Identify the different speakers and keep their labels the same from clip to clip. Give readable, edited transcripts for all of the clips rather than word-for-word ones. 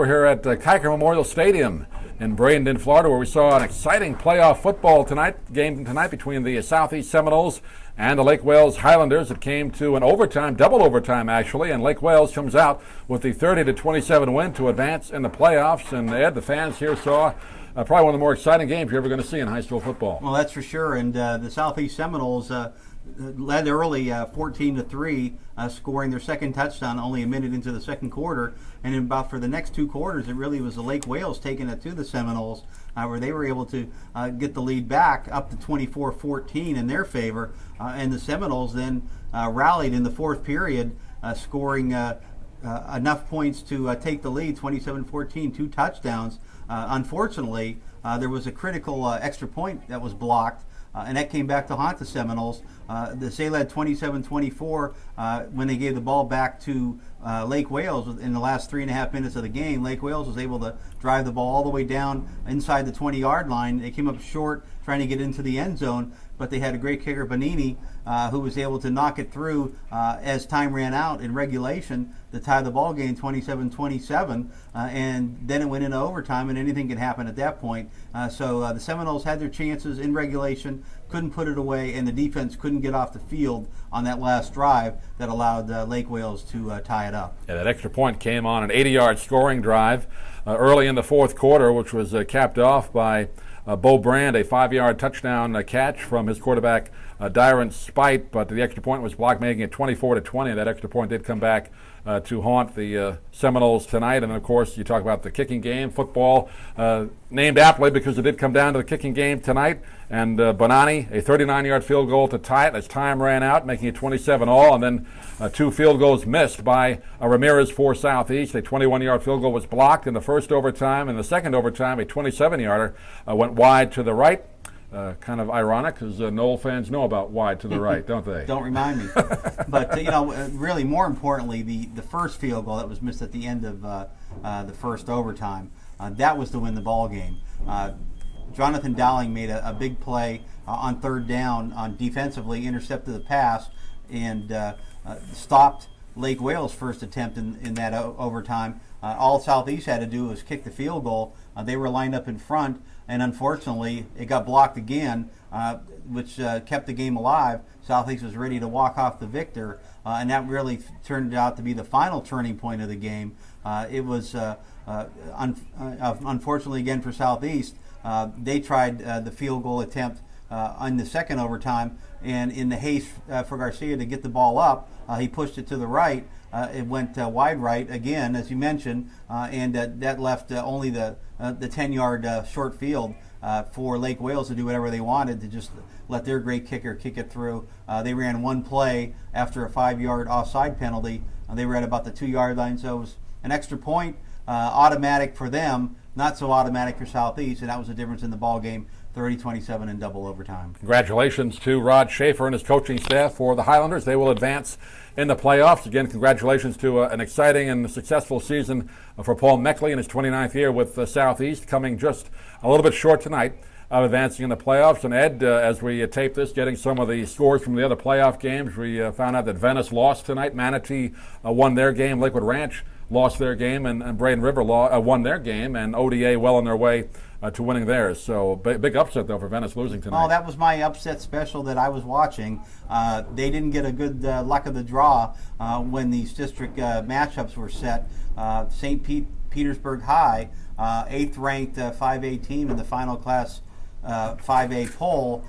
Speaker 1: here at Kiker Memorial Stadium in Bradenton, Florida, where we saw an exciting playoff football game tonight between the Southeast Seminoles and the Lake Wales Highlanders. It came to an overtime, double overtime actually, and Lake Wales comes out with the 30-27 win to advance in the playoffs. And Ed, the fans here saw probably one of the more exciting games you're ever going to see in high school football.
Speaker 2: Well, that's for sure. And the Southeast Seminoles led early 14-3, scoring their second touchdown only a minute into the second quarter. And in about for the next two quarters, it really was the Lake Wales taking it to the Seminoles, where they were able to get the lead back up to 24-14 in their favor. And the Seminoles then rallied in the fourth period, scoring enough points to take the lead, 27-14, two touchdowns. Unfortunately, there was a critical extra point that was blocked, and that came back to haunt the Seminoles. They led 27-24 when they gave the ball back to Lake Wales in the last 3.5 minutes of the game. Lake Wales was able to drive the ball all the way down inside the 20-yard line. They came up short trying to get into the end zone, but they had a great kicker, Bonini, who was able to knock it through as time ran out in regulation to tie the ball game 27-27, and then it went into overtime, and anything could happen at that point. So the Seminoles had their chances in regulation, couldn't put it away, and the defense couldn't get off the field on that last drive that allowed Lake Wales to tie it up.
Speaker 1: Yeah, that extra point came on an 80-yard scoring drive early in the fourth quarter, which was capped off by Bo Brand, a 5-yard touchdown catch from his quarterback, Dyron Spite, but the extra point was blocked, making it 24-20. That extra point did come back to haunt the Seminoles tonight. And, of course, you talk about the kicking game, football, named aptly because it did come down to the kicking game tonight. And Bonani, a 39-yard field goal to tie it as time ran out, making it 27-all. And then two field goals missed by Ramirez for Southeast. A 21-yard field goal was blocked in the first overtime. In the second overtime, a 27-yarder went wide to the right. Kind of ironic because Knoll fans know about wide to the right, don't they?
Speaker 2: Don't remind me. But, really more importantly, the first field goal that was missed at the end of the first overtime, that was to win the ball game. Jonathan Dowling made a big play on third down on defensively, intercepted the pass, and stopped Lake Wales' first attempt in that overtime. All Southeast had to do was kick the field goal. They were lined up in front, and unfortunately it got blocked again, which kept the game alive. Southeast was ready to walk off the victor, and that really turned out to be the final turning point of the game. It was unfortunately again for Southeast. They tried the field goal attempt on the second overtime, and in the haste for Garcia to get the ball up, he pushed it to the right. It went wide right again, as you mentioned, and that left only the 10-yard short field for Lake Wales to do whatever they wanted, to just let their great kicker kick it through. They ran one play after a 5-yard offside penalty. They were at about the 2-yard line, so it was an extra point, automatic for them, not so automatic for Southeast, and that was the difference in the ball game. 30-27 in double overtime.
Speaker 1: Congratulations to Rod Schaefer and his coaching staff for the Highlanders. They will advance in the playoffs. Again, congratulations to an exciting and successful season for Paul Meckley in his 29th year with Southeast, coming just a little bit short tonight of advancing in the playoffs. And Ed, as we tape this, getting some of the scores from the other playoff games, we found out that Venice lost tonight. Manatee won their game. Lakewood Ranch lost their game, and Braden River won their game, and ODA well on their way to winning theirs. So big upset, though, for Venice losing tonight.
Speaker 2: Oh, that was my upset special that I was watching. They didn't get a good luck of the draw when these district matchups were set. St. Petersburg High, 8th ranked 5A team in the final class 5A poll,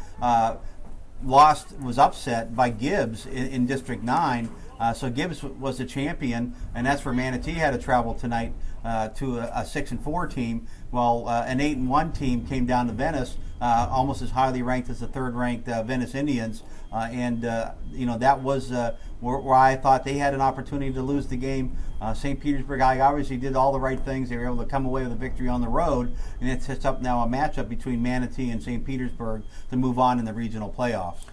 Speaker 2: was upset by Gibbs in District 9. So Gibbs was the champion, and that's where Manatee had to travel tonight to a 6-4 team, while an 8-1 team came down to Venice, almost as highly ranked as the 3rd-ranked Venice Indians, and that was where I thought they had an opportunity to lose the game. St. Petersburg High obviously did all the right things. They were able to come away with a victory on the road, and it sets up now a matchup between Manatee and St. Petersburg to move on in the regional playoffs.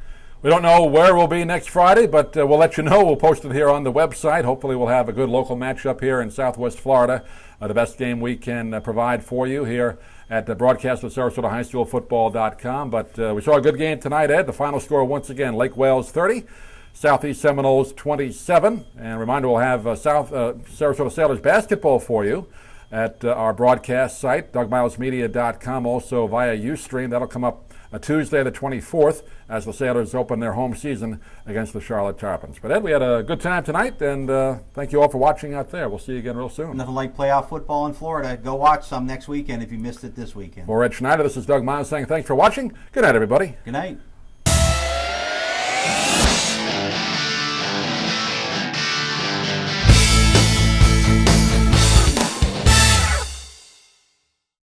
Speaker 1: We don't know where we'll be next Friday, but we'll let you know. We'll post it here on the website. Hopefully we'll have a good local matchup here in Southwest Florida, the best game we can provide for you here at the broadcast of SarasotaHighSchoolFootball.com. But we saw a good game tonight, Ed. The final score once again, Lake Wales 30, Southeast Seminoles 27. And a reminder, we'll have Sarasota Sailors basketball for you at our broadcast site, DougMilesMedia.com, also via Ustream. That'll come up Tuesday the 24th as the Sailors open their home season against the Charlotte Tarpons. But Ed, we had a good time tonight, and thank you all for watching out there. We'll see you again real soon.
Speaker 2: Nothing like playoff football in Florida. Go watch some next weekend if you missed it this weekend.
Speaker 1: For Ed Schneider, this is Doug Miles saying thanks for watching. Good night, everybody.
Speaker 2: Good night.